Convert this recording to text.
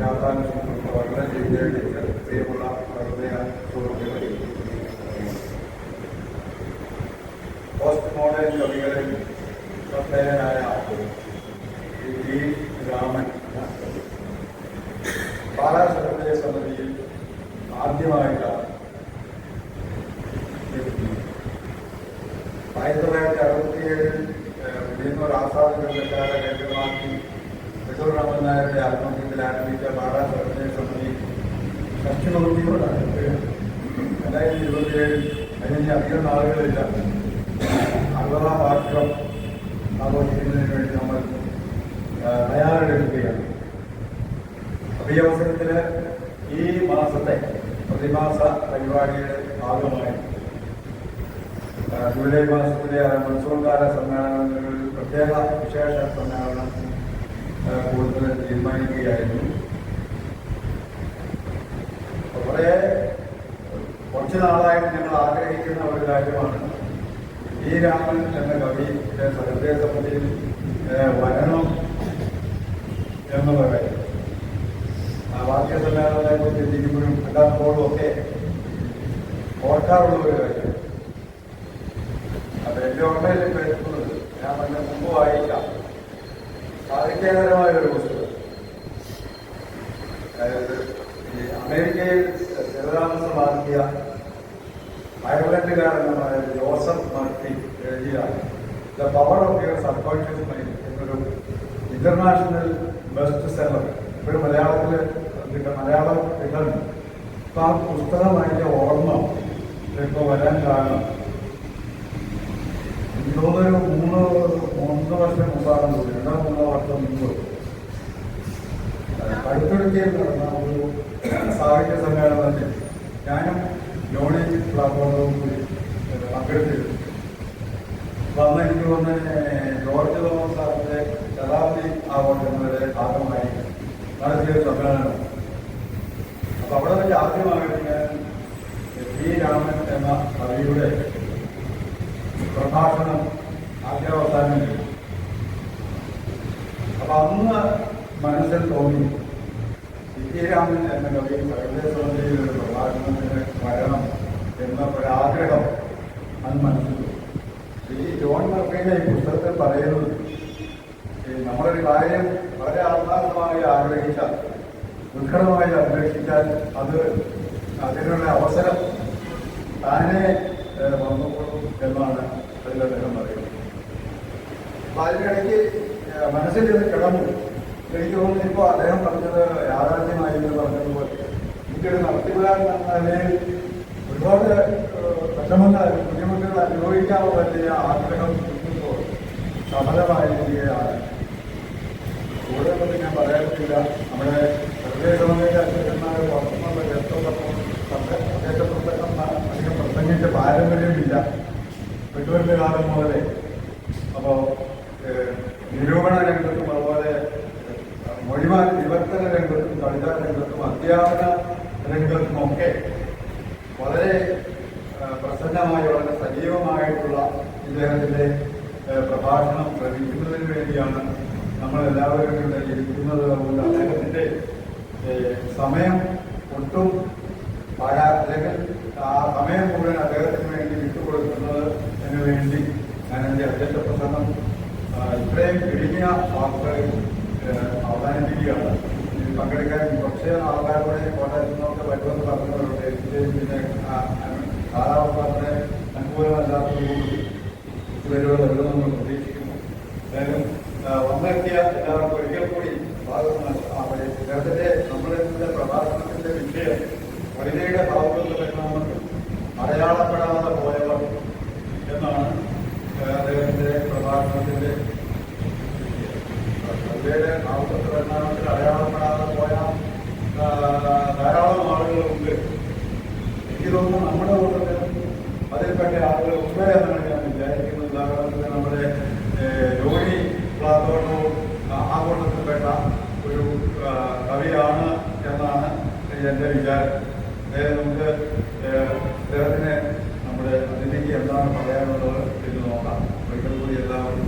വളരെ ജില്ലയിലേക്ക് പ്രിയമുള്ള ഹൃദയ സുഹൃത്തുക്കളെ, പോസ്റ്റ് മോഡേൺ കവികളിൽ ശ്രദ്ധേയനായ ടി രാമൻ പാലാ സർവ്വജയ സമിതിയിൽ ആദ്യമായിട്ടാണ് 1967 വിളിയന്നൂർ ആസാദ് ഗ്രന്ഥശാല കേന്ദ്രമാക്കി കിഷോർ രാമൻ നായരുടെ ആത്മഹത്യത്തിൽ ആരംഭിച്ച പാലാ സർവ്വജയ സമിതി കക്ഷിനോട്ടിയോടാണ് 2027 അതിന് അധികം നാളുകളില്ല 60-ാം വാർഷികം ആഘോഷിക്കുന്നതിന് വേണ്ടി നമ്മൾ തയ്യാറെടുക്കുകയാണ്. ഈ അവസരത്തിൽ ഈ മാസത്തെ പ്രതിമാസ പരിപാടിയുടെ ഭാഗമായി ജൂലൈ മാസത്തിലെ മൺസൂൺകാല സമ്മേളനങ്ങളിൽ പ്രത്യേക വിശേഷ സമ്മേളനം കൂടുതൽ തീരുമാനിക്കുകയായിരുന്നു. കുറച്ച് നാളായിട്ട് ഞങ്ങൾ ആഗ്രഹിക്കുന്ന ഒരു കാര്യമാണ് ടി രാമൻ എന്ന കവിയുടെ സർവ്വജയ സമിതിയിൽ വരണം എന്നുള്ള കാര്യം. വാക്യ സമ്മേളനത്തെ കുറിച്ച് ചിന്തിക്കുമ്പോഴും എല്ലാപ്പോഴും ഒക്കെ ഓർക്കാറുള്ള ഒരു കാര്യം. അത് എൻ്റെ ഓർമ്മയിൽ വരുന്നത് ഞാൻ പണ്ട് മുമ്പ് വായിക്കാം സാഹിത്യകരമായ ഒരു പുസ്തകം. അതായത് ഈ അമേരിക്കയിൽ സ്ഥിരതാമസമാക്കിയ അയർലൻഡുകാരനായ ജോസഫ് മർഫി എഴുതിയ the power of your subconscious mind എന്നൊരു ഇന്റർനാഷണൽ ബെസ്റ്റ് സെല്ലർ ഒരു മലയാളത്തിൽ മലയാളം കിട്ടുന്നു. അപ്പൊ ആ പുസ്തകം അതിന്റെ ഓർമ്മ ഇപ്പൊ വരാൻ കാരണം എനിക്ക് തോന്നുന്നൊരു 3 വർഷം മുമ്പാണെന്ന് തോന്നുന്നു, 2-3 വർഷം മുമ്പ് കടുത്തുരുത്തിയിൽ നടന്ന ഒരു സാഹിത്യ സമ്മേളനത്തിൽ ഞാനും ജോണി ഫ്ലാബോർഡും കൂടി പങ്കെടുത്തിരുന്നു. അപ്പൊ അന്ന് എനിക്ക് തോന്നുന്ന ജോർജ് തോമസ് സാറിന്റെ ശതാബ്ദി ആഘോഷങ്ങളുടെ ഭാഗമായി നടത്തിയൊരു സമ്മേളനം. അപ്പൊ അവിടെ വെച്ച് ആദ്യമായിട്ട് ഞാൻ ടി രാമൻ എന്ന കവിയുടെ പ്രഭാഷണം ആദ്യാവസാനം ചെയ്തു. അപ്പൊ അന്ന് മനസ്സിൽ തോന്നി ടി രാമൻ എന്ന കവി സർവ്വജയ സമിതിയിൽ ഒരു പ്രഭാഷണത്തിന് വരണം എന്ന ഒരാഗ്രഹം അന്ന് മനസ്സിൽ തോന്നി. ഈ ജോൺ മർഫിയുടെ ഈ പുസ്തകത്തിൽ പറയുന്നത് നമ്മളൊരു കാര്യം വളരെ ആത്മാർത്ഥമായി ആഗ്രഹിച്ചാൽ, ദുഃഖമായി അന്വേഷിച്ചാൽ അതിനുള്ള അവസരം താനെ വന്നുകൊള്ളും എന്നാണ് അതിൽ അദ്ദേഹം പറയുന്നത്. അപ്പൊ അതിനിടയ്ക്ക് മനസ്സിൽ ഇത് കിടന്നു. എനിക്ക് തോന്നുന്നു ഇപ്പോൾ അദ്ദേഹം പറഞ്ഞത് യാഥാർത്ഥ്യമായി എന്ന് പറഞ്ഞതുപോലെ എനിക്കൊരു നടത്തിപ്പുകാരൻ എന്ന നിലയിൽ ഒരുപാട് വിഷമങ്ങൾ ബുദ്ധിമുട്ടുകൾ അനുഭവിക്കാനുള്ള വലിയ ആഗ്രഹം കിട്ടുമ്പോൾ സഫലമായിരിക്കുകയാണ്. കൂടുതലൊന്നും ഞാൻ പറയാനില്ല. നമ്മുടെ സർവ്വജയ സമിതിയുടെ അധ്യക്ഷന്മാരെ പുറത്തുനിന്നുള്ള ഗസ്റ്റോടൊപ്പം പ്രദേശപ്രസംഗം അധികം പ്രസംഗിച്ച പാരമ്പര്യമില്ല പെട്ടുവരുന്ന കാലം മുതലേ. അപ്പോൾ നിരൂപണ രംഗത്തും അതുപോലെ മൊഴിമാറ്റി വിവർത്തന രംഗത്തും കവിതാ രംഗത്തും അധ്യാപന രംഗത്തുമൊക്കെ വളരെ പ്രസന്നമായ വളരെ സജീവമായിട്ടുള്ള ഇദ്ദേഹത്തിൻ്റെ പ്രഭാഷണം ശ്രമിക്കുന്നതിന് വേണ്ടിയാണ് നമ്മളെല്ലാവരും ഇവിടെ ഇരിക്കുന്നത്. അതുകൊണ്ട് അദ്ദേഹത്തിൻ്റെ സമയം ഒട്ടും അല്ലെങ്കിൽ ആ സമയം മുഴുവൻ അദ്ദേഹത്തിന് വേണ്ടി വിട്ടുകൊടുക്കുന്നതിന് വേണ്ടി ഞാൻ എൻ്റെ അധ്യക്ഷ പ്രസംഗം ഇത്രയും ഇടുങ്ങിയ വാക്കുകളിൽ അവസാനിപ്പിക്കുകയാണ്. പങ്കെടുക്കാൻ കുറച്ച് ആൾക്കാരുടെ കോട്ടയത്തു നിന്നൊക്കെ വരുമെന്ന് പറഞ്ഞവരുണ്ട്. പിന്നെ കാലാവസ്ഥ അത്ര അനുകൂലമല്ലാത്തതുകൊണ്ട് വരുമെന്ന് പ്രതീക്ഷിക്കുന്നു. എന്തായാലും വന്നെത്തിയ എല്ലാവർക്കും ഒരിക്കൽ കൂടി അദ്ദേഹത്തിന്റെ നമ്മുടെ പ്രഭാഷണത്തിന്റെ വിഷയം വനിതയുടെ ഭാവത്തിൽ വരുന്നവർക്ക് അടയാളപ്പെടാതെ പോയവർ എന്നാണ് അദ്ദേഹത്തിന്റെ പ്രഭാഷണത്തിന്റെ വനിതയുടെ ഭാവത്തിൽ വരുന്നവർക്ക് അടയാളപ്പെടാതെ പോയ ധാരാളം ആളുകളുണ്ട്. എനിക്ക് തോന്നുന്നു നമ്മുടെ കൂട്ടത്തിൽ അതിൽപ്പെട്ട ആളുകൾ ഉണ്ട് എന്നാണ് ഞാൻ വിചാരിക്കുന്നത്. ഉദാഹരണത്തിന് നമ്മുടെ ജോണി ഫ്ലാബോർഡും ആ കൂട്ടത്തിൽപ്പെട്ട ഒരു കവിയാണ് എന്നാണ് എൻ്റെ വിചാരം. നമുക്ക് അദ്ദേഹത്തിന് നമ്മുടെ അതിഥിക്ക് എന്താണ് പറയാനുള്ളത് എന്ന് നോക്കാം. ഒരിക്കൽ കൂടി എല്ലാവരും